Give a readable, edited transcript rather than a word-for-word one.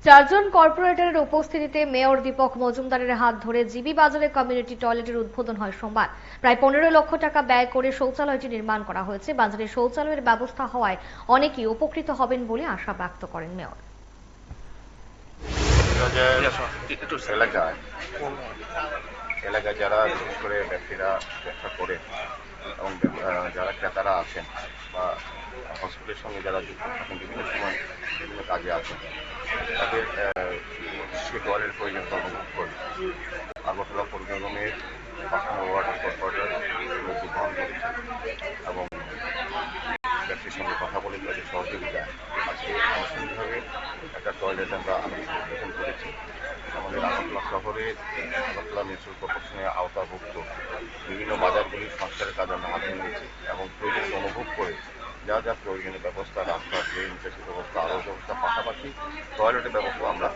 চারজন কর্পোরেটরের উপস্থিতিতে মেয়র দীপক মজুমদারের হাত ধরে জিবি বাজারে কমিউনিটি টয়লেটের উদ্বোধন হয় সোমবার। প্রায় 15 লক্ষ টাকা ব্যয় করে শৌচালয়টি নির্মাণ করা হয়েছে। বাজারে শৌচালয়ের ব্যবস্থা হওয়ায় অনেকেই উপকৃত হবেন বলে আশা ব্যক্ত করেন মেয়র। এলাকায় যারা বিশেষ করে ব্যক্তিরা ব্যবসা করেন এবং যারা ক্রেতারা আছেন বা হসপিটালের সঙ্গে যারা যুক্ত থাকেন, বিভিন্ন সময় বিভিন্ন কাজে আছেন, তাদের সে টয়লেট প্রয়োজন অনুভব করি। আগরতলা পৌর নিগমের 5 নম্বর ওয়ার্ডের কর্পোরেটর উদ্বোধন করেছে এবং ব্যক্তির সঙ্গে কথা বলে তাদের সহযোগিতায় আজকে আনুষ্ঠানিকভাবে একটা টয়লেট আমরা উদ্বোধন করেছি। আমাদের আগরতলা শহরে আগরতলা মিউনিসিপাল কর্পোরেশনের আওতাভুক্ত বিভিন্ন বাজারগুলির সংস্কারের কাজ আমরা হাতে নিয়েছি এবং প্রয়োজন অনুভব করে যা যা প্রয়োজনীয় ব্যবস্থা, রাস্তা, ড্রেন, সেচের ব্যবস্থা, আলোর ব্যবস্থা, পাশাপাশি টয়লেটের ব্যবস্থা আমরা